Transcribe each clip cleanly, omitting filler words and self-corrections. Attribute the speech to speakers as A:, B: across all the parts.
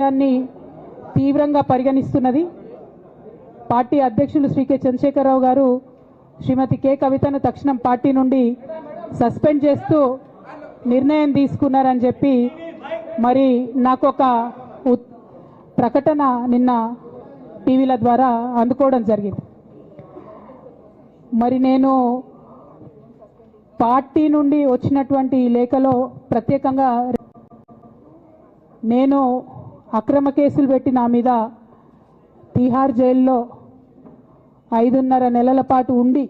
A: దాన్ని తీవ్రంగా పరిగణిస్తున్నది. పార్టీ అధ్యక్షులు శ్రీ కె చంద్రశేఖరరావు గారు శ్రీమతి కె కవితను తక్షణం పార్టీ నుండి సస్పెండ్ చేస్తూ నిర్ణయం తీసుకున్నారని చెప్పి మరి నాకు ఒక ప్రకటన నిన్న టీవీల ద్వారా అందుకోవడం జరిగింది. మరి నేను పార్టీ నుండి వచ్చినటువంటి లేఖలో ప్రత్యేకంగా నేను అక్రమ కేసులు పెట్టి నా మీద తిహార్ జైల్లో 5.5 నెలల పాటు ఉండి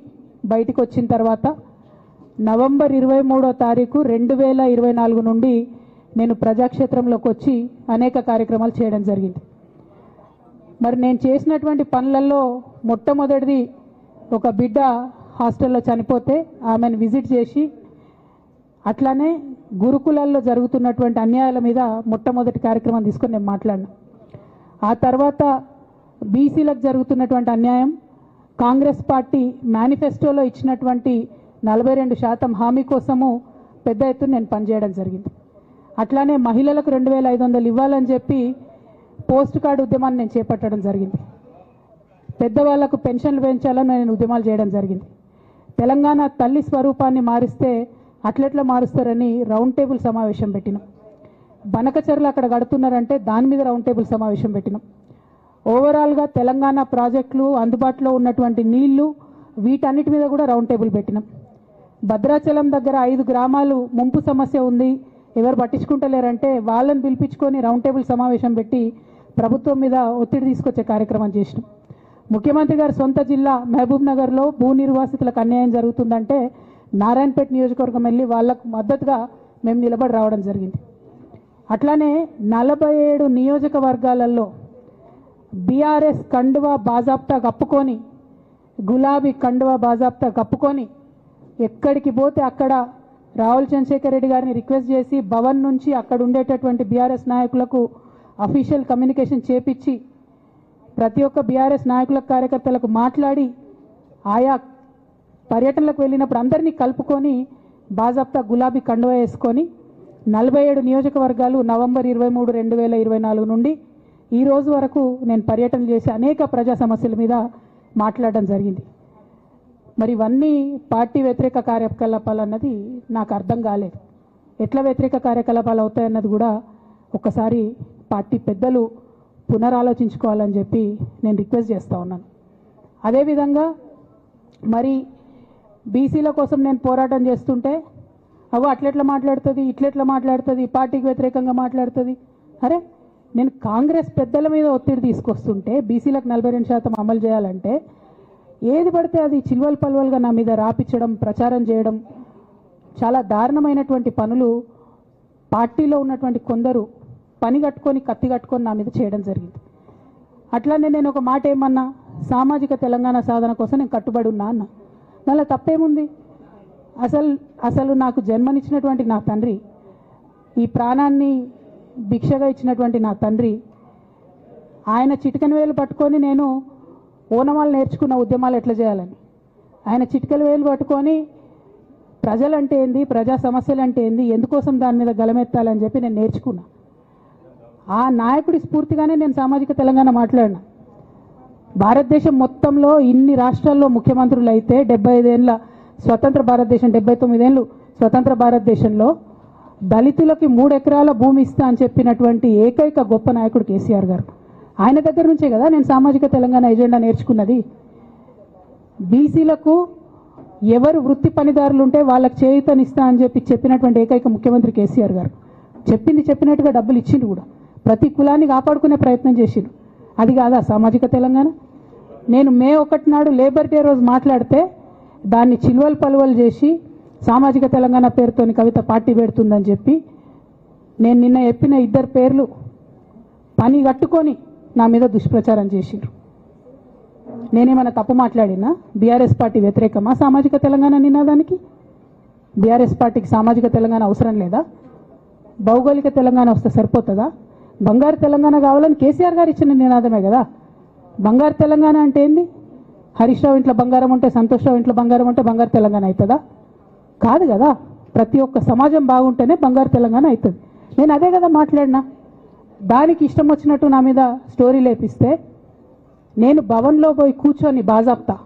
A: బయటికి వచ్చిన తర్వాత నవంబర్ 23వ తారీఖు 2024 నుండి నేను ప్రజాక్షేత్రంలోకి వచ్చి అనేక కార్యక్రమాలు చేయడం జరిగింది. మరి నేను చేసినటువంటి పనులలో మొట్టమొదటిది ఒక బిడ్డ హాస్టల్లో చనిపోతే ఆమెను విజిట్ చేసి అట్లానే గురుకులాల్లో జరుగుతున్నటువంటి అన్యాయాల మీద మొట్టమొదటి కార్యక్రమం తీసుకొని నేను మాట్లాడినా. ఆ తర్వాత బీసీలకు జరుగుతున్నటువంటి అన్యాయం, కాంగ్రెస్ పార్టీ మేనిఫెస్టోలో ఇచ్చినటువంటి 42% హామీ కోసము పెద్ద ఎత్తున నేను పనిచేయడం జరిగింది. అట్లానే మహిళలకు 2500 ఇవ్వాలని చెప్పి పోస్ట్ కార్డు ఉద్యమాన్ని నేను చేపట్టడం జరిగింది. పెద్దవాళ్లకు పెన్షన్లు పెంచాలని నేను ఉద్యమాలు చేయడం జరిగింది. తెలంగాణ తల్లి స్వరూపాన్ని మారిస్తే అట్లెట్లా మారుస్తారని రౌండ్ టేబుల్ సమావేశం పెట్టినాం. బనకచర్లు అక్కడ గడుతున్నారంటే దాని మీద రౌండ్ టేబుల్ సమావేశం పెట్టినాం. ఓవరాల్గా తెలంగాణ ప్రాజెక్టులు, అందుబాటులో ఉన్నటువంటి నీళ్లు, వీటన్నిటి మీద కూడా రౌండ్ టేబుల్ పెట్టినాం. భద్రాచలం దగ్గర 5 గ్రామాలు ముంపు సమస్య ఉంది, ఎవరు పట్టించుకుంటలేరంటే వాళ్ళని పిలిపించుకొని రౌండ్ టేబుల్ సమావేశం పెట్టి ప్రభుత్వం మీద ఒత్తిడి తీసుకొచ్చే కార్యక్రమం చేసినాం. ముఖ్యమంత్రి గారి సొంత జిల్లా మహబూబ్ నగర్లో భూ నిర్వాసితులకు అన్యాయం జరుగుతుందంటే నారాయణపేట నియోజకవర్గం వెళ్ళి వాళ్లకు మద్దతుగా మేము నిలబడి రావడం జరిగింది. అట్లానే 47 నియోజకవర్గాలలో బీఆర్ఎస్ కండువా బాజాప్తా కప్పుకొని, గులాబీ కండువా బాజాప్తా కప్పుకొని ఎక్కడికి పోతే అక్కడ రావుల చంద్రశేఖర్ రెడ్డి గారిని రిక్వెస్ట్ చేసి భవన్ నుంచి అక్కడ ఉండేటటువంటి బీఆర్ఎస్ నాయకులకు అఫీషియల్ కమ్యూనికేషన్ చేపించి ప్రతి ఒక్క బీఆర్ఎస్ నాయకులకు, కార్యకర్తలకు మాట్లాడి ఆయా పర్యటనలకు వెళ్ళినప్పుడు అందరినీ కలుపుకొని బాజాప్తా గులాబీ కండువా వేసుకొని 47 నియోజకవర్గాలు నవంబర్ 23, 2024 నుండి ఈ రోజు వరకు నేను పర్యటన చేసి అనేక ప్రజా సమస్యల మీద మాట్లాడడం జరిగింది. మరి ఇవన్నీ పార్టీ వ్యతిరేక కార్యకలాపాలు అన్నది నాకు అర్థం కాలేదు. ఎట్లా వ్యతిరేక కార్యకలాపాలు అవుతాయన్నది కూడా ఒకసారి పార్టీ పెద్దలు పునరాలోచించుకోవాలని చెప్పి నేను రిక్వెస్ట్ చేస్తూ ఉన్నాను. అదేవిధంగా మరి బీసీల కోసం నేను పోరాటం చేస్తుంటే అట్లెట్లా మాట్లాడుతుంది, ఇట్లెట్లా మాట్లాడుతుంది, పార్టీకి వ్యతిరేకంగా మాట్లాడుతుంది. అరే, నేను కాంగ్రెస్ పెద్దల మీద ఒత్తిడి తీసుకొస్తుంటే బీసీలకు 42% అమలు చేయాలంటే ఏది పడితే అది చిల్వల్ పల్వల్గా నా మీద రాపించడం, ప్రచారం చేయడం, చాలా దారుణమైనటువంటి పనులు పార్టీలో ఉన్నటువంటి కొందరు పని కట్టుకొని, కత్తి కట్టుకొని నా మీద చేయడం జరిగింది. అట్లానే నేను ఒక మాట ఏమన్నా, సామాజిక తెలంగాణ సాధన కోసం నేను కట్టుబడి ఉన్నా అన్న. దానిలో తప్పేముంది? అసలు నాకు జన్మనిచ్చినటువంటి నా తండ్రి, ఈ ప్రాణాన్ని భిక్షగా ఇచ్చినటువంటి నా తండ్రి, ఆయన చిటికెన వేలు పట్టుకొని నేను ఓనమాలు నేర్చుకున్న ఉద్యమాలు ఎట్లా చేయాలని, ఆయన చిటికెల వేలు పట్టుకొని ప్రజలంటే ఏంది, ప్రజా సమస్యలు అంటే ఏంది, ఎందుకోసం దాని మీద గలమెత్తాలని చెప్పి నేను నేర్చుకున్నా. ఆ నాయకుడి స్ఫూర్తిగానే నేను సామాజిక తెలంగాణ మాట్లాడినా. భారతదేశం మొత్తంలో ఇన్ని రాష్ట్రాల్లో ముఖ్యమంత్రులు అయితే 75 ఏళ్ళ స్వతంత్ర భారతదేశం, 79 ఏళ్ళు స్వతంత్ర భారతదేశంలో దళితులకి 3 ఎకరాల భూమి ఇస్తా అని చెప్పినటువంటి ఏకైక గొప్ప నాయకుడు కేసీఆర్ గారు. ఆయన దగ్గర నుంచే కదా నేను సామాజిక తెలంగాణ ఎజెండా నేర్చుకున్నది. బీసీలకు ఎవరు వృత్తి పనిదారులు ఉంటే వాళ్ళకి చేయూతనిస్తా అని చెప్పినటువంటి ఏకైక ముఖ్యమంత్రి కేసీఆర్ గారు. చెప్పినట్టుగా డబ్బులు ఇచ్చిండు కూడా, ప్రతి కులాన్ని కాపాడుకునే ప్రయత్నం చేసిండు. అది కాదా సామాజిక తెలంగాణ? నేను మే 1 నాడు లేబర్ డే రోజు మాట్లాడితే దాన్ని చిల్వల్ పలువలు చేసి సామాజిక తెలంగాణ పేరుతోని కవిత పార్టీ పెడుతుందని చెప్పి నేను నిన్న చెప్పిన 2 పేర్లు పని కట్టుకొని నా మీద దుష్ప్రచారం చేసిండ్రు. నేనేమైనా తప్పు మాట్లాడినా? బీఆర్ఎస్ పార్టీ వ్యతిరేకమా సామాజిక తెలంగాణ నినాదానికి? బీఆర్ఎస్ పార్టీకి సామాజిక తెలంగాణ అవసరం లేదా? భౌగోళిక తెలంగాణ వస్తే సరిపోతుందా? బంగారు తెలంగాణ కావాలని కేసీఆర్ గారు ఇచ్చిన నినాదమే కదా. బంగారు తెలంగాణ అంటే ఏంది? హరీష్ రావు ఇంట్లో బంగారం ఉంటే, సంతోష్ రావు ఇంట్లో బంగారం ఉంటే బంగారు తెలంగాణ అవుతుందా? కాదు కదా. ప్రతి ఒక్క సమాజం బాగుంటేనే బంగారు తెలంగాణ అవుతుంది. నేను అదే కదా మాట్లాడినా. దానికి ఇష్టం వచ్చినట్టు నా మీద స్టోరీ లేపిస్తే నేను భవన్లో పోయి కూర్చొని బాజాప్తా